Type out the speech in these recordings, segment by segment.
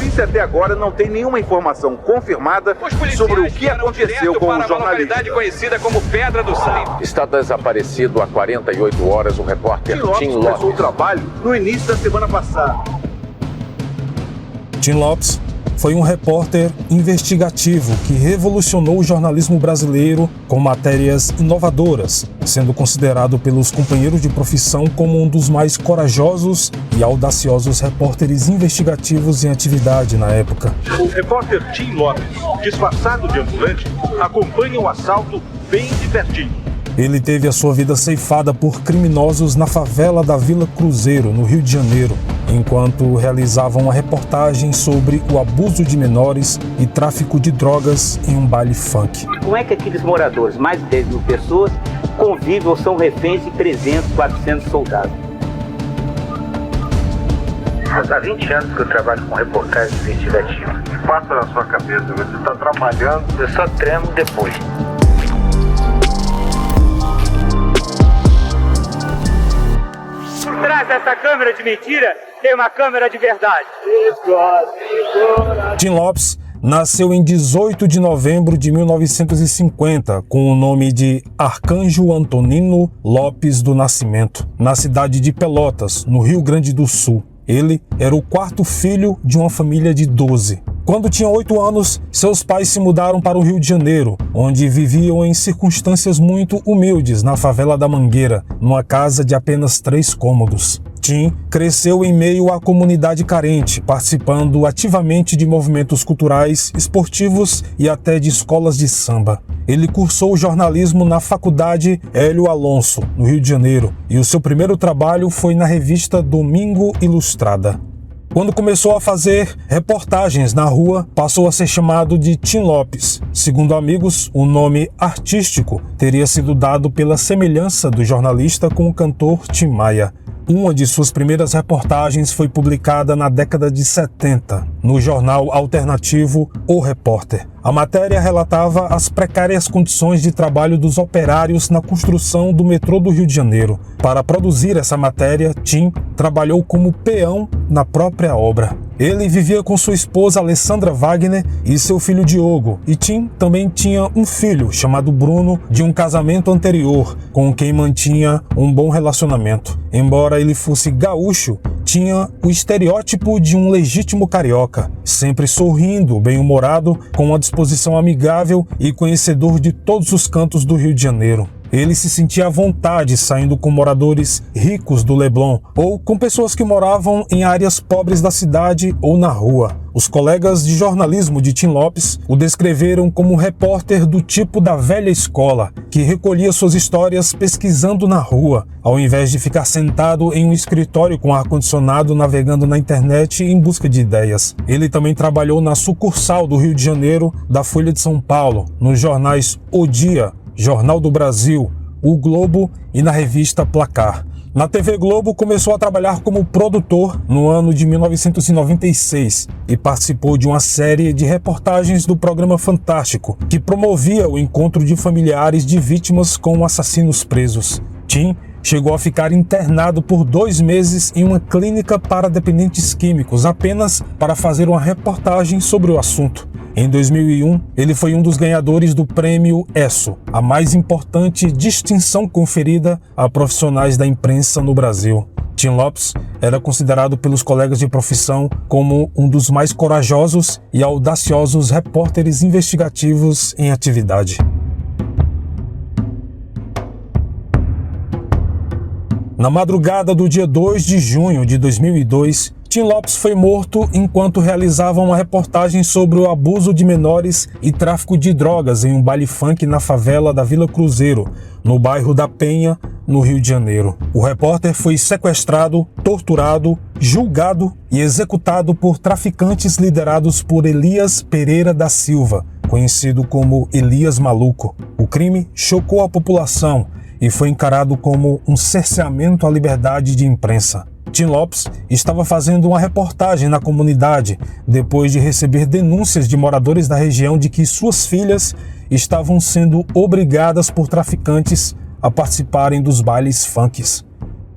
polícia até agora não tem nenhuma informação confirmada sobre o que aconteceu com o jornalista. Conhecida como Pedra do Sal. Está desaparecido há 48 horas o repórter Tim Lopes. Começou o trabalho no início da semana passada. Tim Lopes foi um repórter investigativo que revolucionou o jornalismo brasileiro com matérias inovadoras, sendo considerado pelos companheiros de profissão como um dos mais corajosos e audaciosos repórteres investigativos em atividade na época. O repórter Tim Lopes, disfarçado de ambulante, acompanha o assalto bem de pertinho. Ele teve a sua vida ceifada por criminosos na favela da Vila Cruzeiro, no Rio de Janeiro, enquanto realizava uma reportagem sobre o abuso de menores e tráfico de drogas em um baile funk. Como é que aqueles moradores, mais de 10 mil pessoas, convivem ou são reféns de 300, 400 soldados? Há 20 anos que eu trabalho com reportagem investigativa. Passa na sua cabeça, você está trabalhando. Eu só tremo depois. Por trás dessa câmera de mentira, tem uma câmera de verdade. Tim Lopes nasceu em 18 de novembro de 1950, com o nome de Arcanjo Antonino Lopes do Nascimento, na cidade de Pelotas, no Rio Grande do Sul. Ele era o quarto filho de uma família de 12. Quando tinha 8 anos, seus pais se mudaram para o Rio de Janeiro, onde viviam em circunstâncias muito humildes na favela da Mangueira, numa casa de apenas 3 cômodos. Tim cresceu em meio à comunidade carente, participando ativamente de movimentos culturais, esportivos e até de escolas de samba. Ele cursou jornalismo na Faculdade Hélio Alonso, no Rio de Janeiro, e o seu primeiro trabalho foi na revista Domingo Ilustrada. Quando começou a fazer reportagens na rua, passou a ser chamado de Tim Lopes. Segundo amigos, o nome artístico teria sido dado pela semelhança do jornalista com o cantor Tim Maia. Uma de suas primeiras reportagens foi publicada na década de 70, no jornal alternativo O Repórter. A matéria relatava as precárias condições de trabalho dos operários na construção do metrô do Rio de Janeiro. Para produzir essa matéria, Tim trabalhou como peão na própria obra. Ele vivia com sua esposa Alessandra Wagner e seu filho Diogo, e Tim também tinha um filho chamado Bruno, de um casamento anterior, com quem mantinha um bom relacionamento. Embora ele fosse gaúcho, tinha o estereótipo de um legítimo carioca, sempre sorrindo, bem-humorado, com uma disposição amigável e conhecedor de todos os cantos do Rio de Janeiro. Ele se sentia à vontade saindo com moradores ricos do Leblon ou com pessoas que moravam em áreas pobres da cidade ou na rua. Os colegas de jornalismo de Tim Lopes o descreveram como um repórter do tipo da velha escola, que recolhia suas histórias pesquisando na rua, ao invés de ficar sentado em um escritório com ar-condicionado navegando na internet em busca de ideias. Ele também trabalhou na sucursal do Rio de Janeiro da Folha de São Paulo, nos jornais O Dia, Jornal do Brasil, O Globo e na revista Placar. Na TV Globo começou a trabalhar como produtor no ano de 1996 e participou de uma série de reportagens do programa Fantástico, que promovia o encontro de familiares de vítimas com assassinos presos. Tim chegou a ficar internado por 2 meses em uma clínica para dependentes químicos, apenas para fazer uma reportagem sobre o assunto. Em 2001, ele foi um dos ganhadores do Prêmio ESSO, a mais importante distinção conferida a profissionais da imprensa no Brasil. Tim Lopes era considerado pelos colegas de profissão como um dos mais corajosos e audaciosos repórteres investigativos em atividade. Na madrugada do dia 2 de junho de 2002, Tim Lopes foi morto enquanto realizava uma reportagem sobre o abuso de menores e tráfico de drogas em um baile funk na favela da Vila Cruzeiro, no bairro da Penha, no Rio de Janeiro. O repórter foi sequestrado, torturado, julgado e executado por traficantes liderados por Elias Pereira da Silva, conhecido como Elias Maluco. O crime chocou a população e foi encarado como um cerceamento à liberdade de imprensa. Tim Lopes estava fazendo uma reportagem na comunidade depois de receber denúncias de moradores da região de que suas filhas estavam sendo obrigadas por traficantes a participarem dos bailes funks.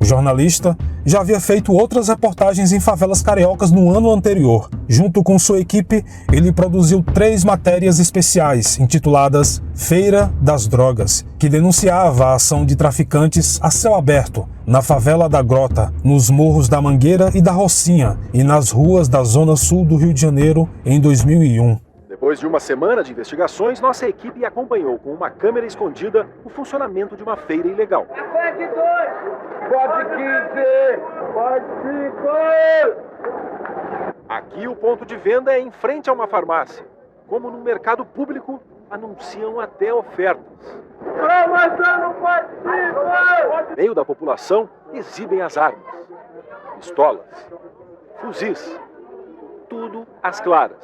O jornalista já havia feito outras reportagens em favelas cariocas no ano anterior. Junto com sua equipe, ele produziu 3 matérias especiais intituladas Feira das Drogas, que denunciava a ação de traficantes a céu aberto, na favela da Grota, nos morros da Mangueira e da Rocinha e nas ruas da zona sul do Rio de Janeiro em 2001. Depois de uma semana de investigações, nossa equipe acompanhou com uma câmera escondida o funcionamento de uma feira ilegal. Pode 2, pode 15, pode 5. Aqui o ponto de venda é em frente a uma farmácia. Como no mercado público, anunciam até ofertas. No meio da população, exibem as armas. Pistolas, fuzis, tudo às claras.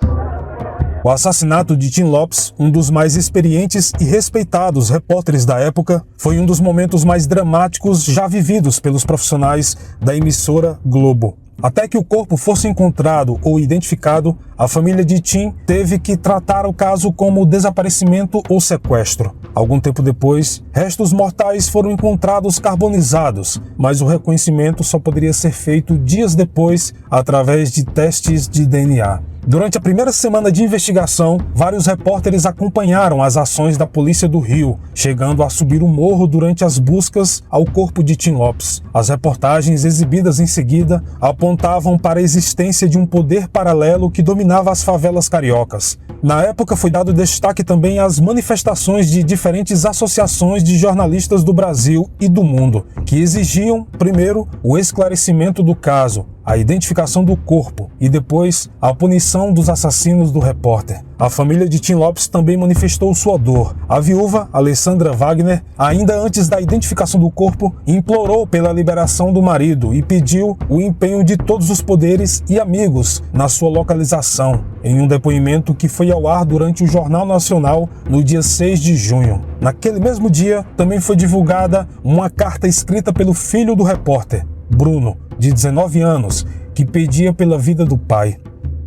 O assassinato de Tim Lopes, um dos mais experientes e respeitados repórteres da época, foi um dos momentos mais dramáticos já vividos pelos profissionais da emissora Globo. Até que o corpo fosse encontrado ou identificado, a família de Tim teve que tratar o caso como desaparecimento ou sequestro. Algum tempo depois, restos mortais foram encontrados carbonizados, mas o reconhecimento só poderia ser feito dias depois através de testes de DNA. Durante a primeira semana de investigação, vários repórteres acompanharam as ações da Polícia do Rio, chegando a subir o morro durante as buscas ao corpo de Tim Lopes. As reportagens exibidas em seguida apontavam para a existência de um poder paralelo que dominava as favelas cariocas. Na época foi dado destaque também às manifestações de diferentes associações de jornalistas do Brasil e do mundo, que exigiam, primeiro, o esclarecimento do caso, a identificação do corpo e depois a punição dos assassinos do repórter. A família de Tim Lopes também manifestou sua dor. A viúva, Alessandra Wagner, ainda antes da identificação do corpo, implorou pela liberação do marido e pediu o empenho de todos os poderes e amigos na sua localização, em um depoimento que foi ao ar durante o Jornal Nacional no dia 6 de junho. Naquele mesmo dia, também foi divulgada uma carta escrita pelo filho do repórter, Bruno, de 19 anos, que pedia pela vida do pai.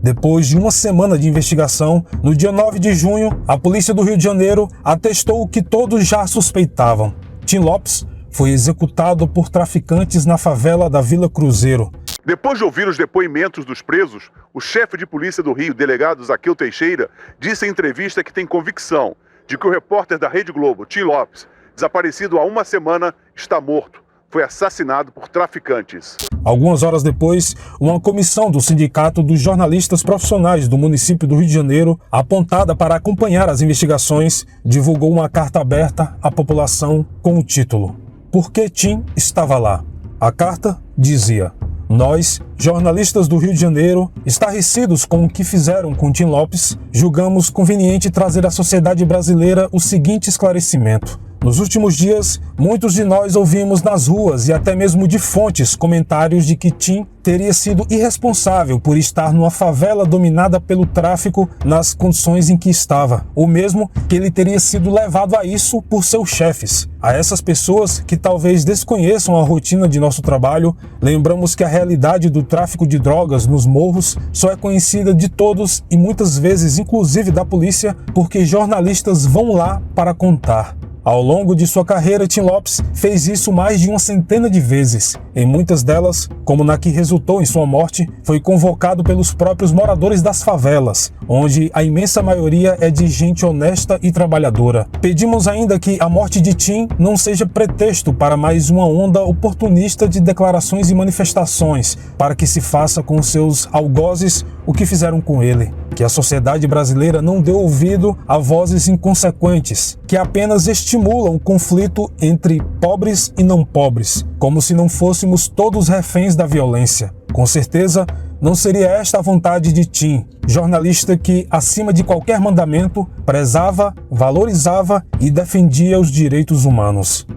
Depois de uma semana de investigação, no dia 9 de junho, a polícia do Rio de Janeiro atestou o que todos já suspeitavam. Tim Lopes foi executado por traficantes na favela da Vila Cruzeiro. Depois de ouvir os depoimentos dos presos, o chefe de polícia do Rio, delegado Zaqueu Teixeira, disse em entrevista que tem convicção de que o repórter da Rede Globo, Tim Lopes, desaparecido há uma semana, está morto. Foi assassinado por traficantes. Algumas horas depois, uma comissão do Sindicato dos Jornalistas Profissionais do município do Rio de Janeiro, apontada para acompanhar as investigações, divulgou uma carta aberta à população com o título "Por que Tim estava lá?". A carta dizia: "Nós, jornalistas do Rio de Janeiro, estarrecidos com o que fizeram com Tim Lopes, julgamos conveniente trazer à sociedade brasileira o seguinte esclarecimento. Nos últimos dias, muitos de nós ouvimos nas ruas e até mesmo de fontes comentários de que Tim teria sido irresponsável por estar numa favela dominada pelo tráfico nas condições em que estava, ou mesmo que ele teria sido levado a isso por seus chefes. A essas pessoas que talvez desconheçam a rotina de nosso trabalho, lembramos que a realidade do tráfico de drogas nos morros só é conhecida de todos e muitas vezes inclusive da polícia, porque jornalistas vão lá para contar. Ao longo de sua carreira, Tim Lopes fez isso mais de uma centena de vezes. Em muitas delas, como na que resultou em sua morte, foi convocado pelos próprios moradores das favelas, onde a imensa maioria é de gente honesta e trabalhadora. Pedimos ainda que a morte de Tim não seja pretexto para mais uma onda oportunista de declarações e manifestações, para que se faça com seus algozes o que fizeram com ele. Que a sociedade brasileira não dê ouvido a vozes inconsequentes, que apenas estimulam o conflito entre pobres e não pobres, como se não fôssemos todos reféns da violência. Com certeza, não seria esta a vontade de Tim, jornalista que, acima de qualquer mandamento, prezava, valorizava e defendia os direitos humanos.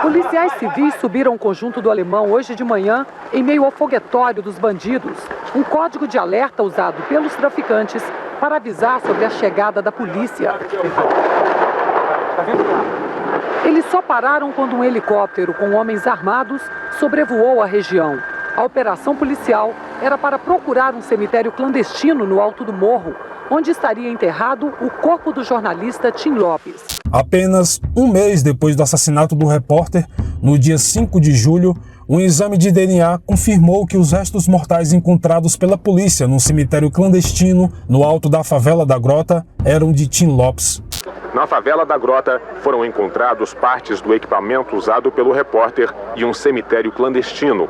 Policiais civis subiram o conjunto do Alemão hoje de manhã em meio ao foguetório dos bandidos, um código de alerta usado pelos traficantes para avisar sobre a chegada da polícia. Eles só pararam quando um helicóptero com homens armados sobrevoou a região. A operação policial era para procurar um cemitério clandestino no alto do morro, onde estaria enterrado o corpo do jornalista Tim Lopes. Apenas um mês depois do assassinato do repórter, no dia 5 de julho, Um exame de DNA confirmou que os restos mortais encontrados pela polícia num cemitério clandestino no alto da favela da Grota eram de Tim Lopes. Na favela da Grota foram encontrados partes do equipamento usado pelo repórter e um cemitério clandestino.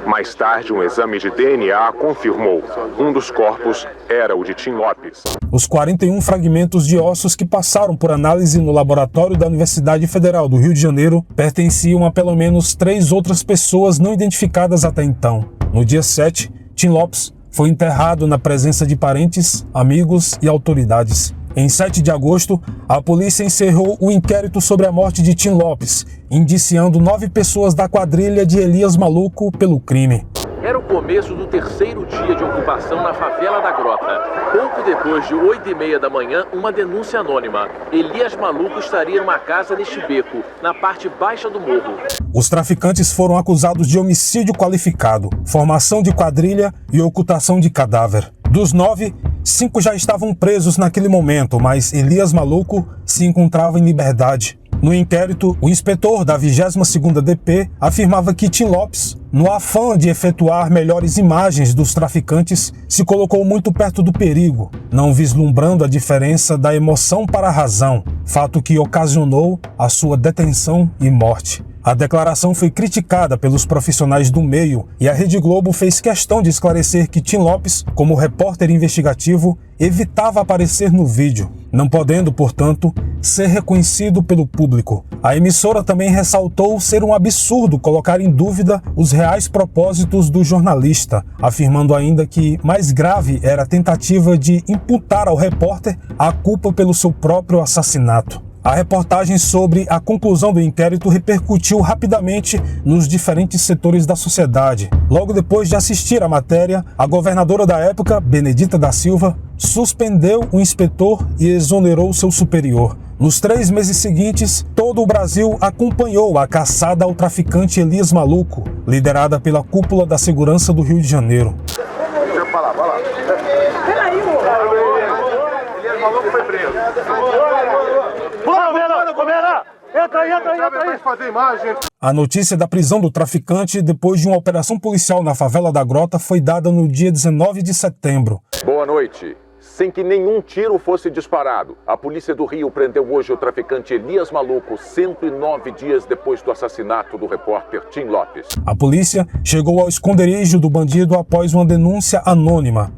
Mais tarde, um exame de DNA confirmou. Um dos corpos era o de Tim Lopes. Os 41 fragmentos de ossos que passaram por análise no laboratório da Universidade Federal do Rio de Janeiro pertenciam a pelo menos 3 outras pessoas não identificadas até então. No dia 7, Tim Lopes foi enterrado na presença de parentes, amigos e autoridades. Em 7 de agosto, a polícia encerrou o inquérito sobre a morte de Tim Lopes, indiciando 9 pessoas da quadrilha de Elias Maluco pelo crime. Era o começo do 3º dia de ocupação na favela da Grota. Pouco depois de 8h30 da manhã, uma denúncia anônima. Elias Maluco estaria numa casa neste beco, na parte baixa do morro. Os traficantes foram acusados de homicídio qualificado, formação de quadrilha e ocultação de cadáver. Dos 9, 5 já estavam presos naquele momento, mas Elias Maluco se encontrava em liberdade. No inquérito, o inspetor da 22ª DP afirmava que Tim Lopes, no afã de efetuar melhores imagens dos traficantes, se colocou muito perto do perigo, não vislumbrando a diferença da emoção para a razão, fato que ocasionou a sua detenção e morte. A declaração foi criticada pelos profissionais do meio e a Rede Globo fez questão de esclarecer que Tim Lopes, como repórter investigativo, evitava aparecer no vídeo, não podendo, portanto, ser reconhecido pelo público. A emissora também ressaltou ser um absurdo colocar em dúvida os reais propósitos do jornalista, afirmando ainda que mais grave era a tentativa de imputar ao repórter a culpa pelo seu próprio assassinato. A reportagem sobre a conclusão do inquérito repercutiu rapidamente nos diferentes setores da sociedade. Logo depois de assistir à matéria, a governadora da época, Benedita da Silva, suspendeu o inspetor e exonerou seu superior. Nos 3 meses seguintes, todo o Brasil acompanhou a caçada ao traficante Elias Maluco, liderada pela cúpula da segurança do Rio de Janeiro. Deixa eu falar, vai lá. Peraí, Elias Maluco foi preso. Entra aí. A notícia da prisão do traficante depois de uma operação policial na favela da Grota foi dada no dia 19 de setembro. Boa noite. Sem que nenhum tiro fosse disparado, a polícia do Rio prendeu hoje o traficante Elias Maluco, 109 dias depois do assassinato do repórter Tim Lopes. A polícia chegou ao esconderijo do bandido após uma denúncia anônima.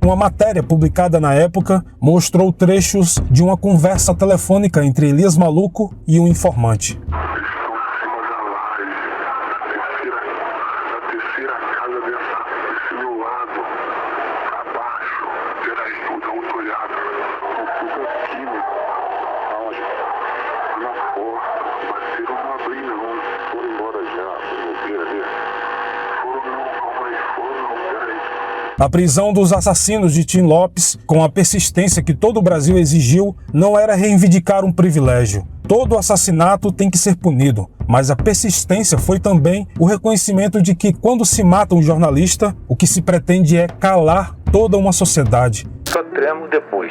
Uma matéria publicada na época mostrou trechos de uma conversa telefônica entre Elias Maluco e um informante. A prisão dos assassinos de Tim Lopes, com a persistência que todo o Brasil exigiu, não era reivindicar um privilégio. Todo assassinato tem que ser punido, mas a persistência foi também o reconhecimento de que quando se mata um jornalista, o que se pretende é calar toda uma sociedade. Só tremo depois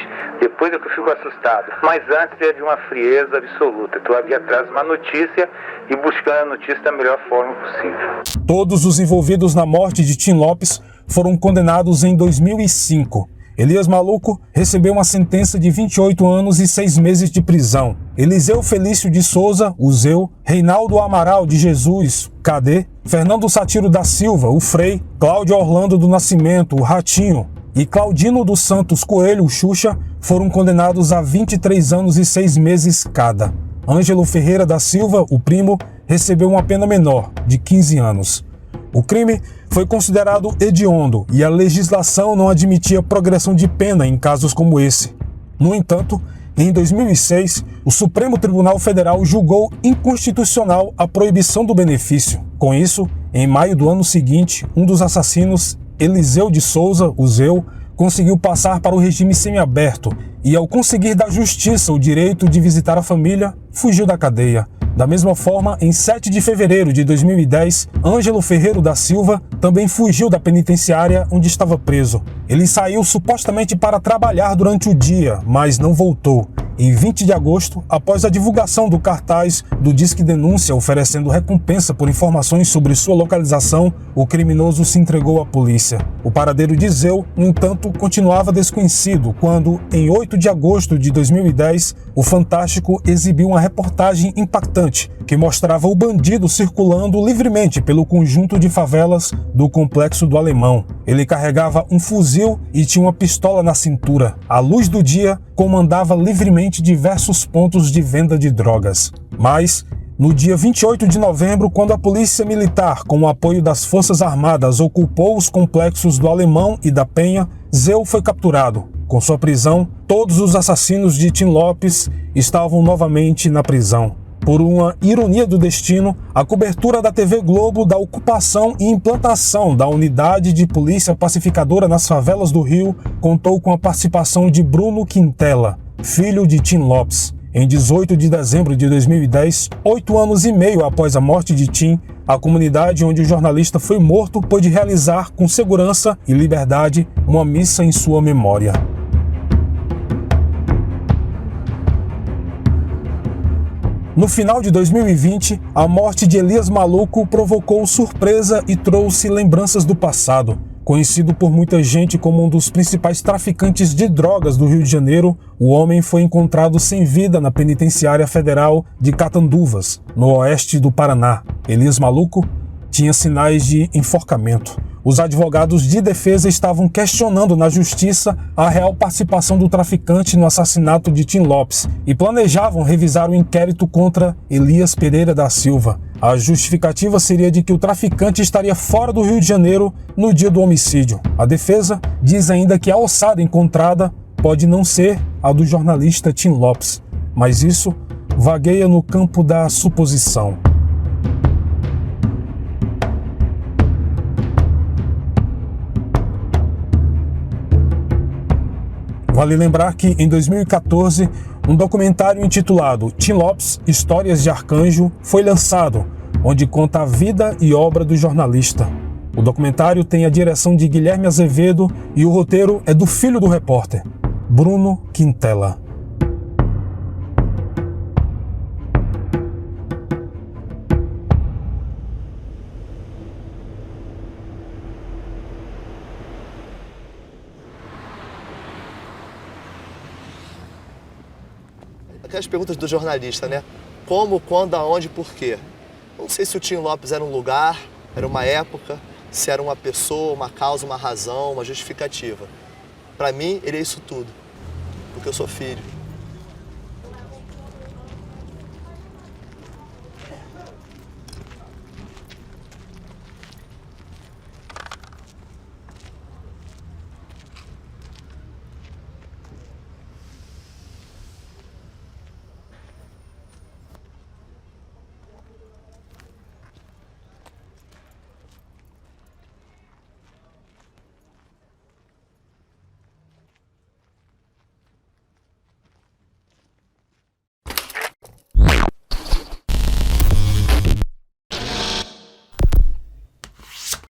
é que eu fico assustado, mas antes é de uma frieza absoluta. Tu vai atrás de uma notícia e buscando a notícia da melhor forma possível. Todos os envolvidos na morte de Tim Lopes foram condenados em 2005. Elias Maluco recebeu uma sentença de 28 anos e 6 meses de prisão. Eliseu Felício de Souza, o Zeu, Reinaldo Amaral de Jesus, KD, Fernando Satiro da Silva, o Frei, Cláudio Orlando do Nascimento, o Ratinho, e Claudino dos Santos Coelho, o Xuxa, foram condenados a 23 anos e 6 meses cada. Ângelo Ferreira da Silva, o primo, recebeu uma pena menor, de 15 anos. O crime foi considerado hediondo e a legislação não admitia progressão de pena em casos como esse. No entanto, em 2006, o Supremo Tribunal Federal julgou inconstitucional a proibição do benefício. Com isso, em maio do ano seguinte, um dos assassinos, Eliseu de Souza, o Zeu, conseguiu passar para o regime semiaberto e, ao conseguir da justiça o direito de visitar a família, fugiu da cadeia. Da mesma forma, em 7 de fevereiro de 2010, Ângelo Ferreiro da Silva também fugiu da penitenciária onde estava preso. Ele saiu supostamente para trabalhar durante o dia, mas não voltou. Em 20 de agosto, após a divulgação do cartaz do Disque Denúncia oferecendo recompensa por informações sobre sua localização, o criminoso se entregou à polícia. O paradeiro de Zeu, no entanto, continuava desconhecido quando, em 8 de agosto de 2010, o Fantástico exibiu uma reportagem impactante que mostrava o bandido circulando livremente pelo conjunto de favelas do Complexo do Alemão. Ele carregava um fuzil e tinha uma pistola na cintura. À luz do dia, comandava livremente diversos pontos de venda de drogas. Mas, no dia 28 de novembro, quando a polícia militar, com o apoio das Forças Armadas, ocupou os complexos do Alemão e da Penha, Zeu foi capturado. Com sua prisão, todos os assassinos de Tim Lopes estavam novamente na prisão. Por uma ironia do destino, a cobertura da TV Globo da ocupação e implantação da unidade de polícia pacificadora nas favelas do Rio contou com a participação de Bruno Quintela, filho de Tim Lopes. Em 18 de dezembro de 2010, 8 anos e meio após a morte de Tim, a comunidade onde o jornalista foi morto pôde realizar com segurança e liberdade uma missa em sua memória. No final de 2020, a morte de Elias Maluco provocou surpresa e trouxe lembranças do passado. Conhecido por muita gente como um dos principais traficantes de drogas do Rio de Janeiro, o homem foi encontrado sem vida na penitenciária federal de Catanduvas, no oeste do Paraná. Elias Maluco tinha sinais de enforcamento. Os advogados de defesa estavam questionando na justiça a real participação do traficante no assassinato de Tim Lopes e planejavam revisar o inquérito contra Elias Pereira da Silva. A justificativa seria de que o traficante estaria fora do Rio de Janeiro no dia do homicídio. A defesa diz ainda que a ossada encontrada pode não ser a do jornalista Tim Lopes, mas isso vagueia no campo da suposição. Vale lembrar que, em 2014, um documentário intitulado Tim Lopes, Histórias de Arcanjo foi lançado, onde conta a vida e obra do jornalista. O documentário tem a direção de Guilherme Azevedo e o roteiro é do filho do repórter, Bruno Quintela. Aquelas perguntas do jornalista, né? Como, quando, aonde, por quê? Não sei se o Tim Lopes era um lugar, era uma época, se era uma pessoa, uma causa, uma razão, uma justificativa. Para mim, ele é isso tudo, porque eu sou filho.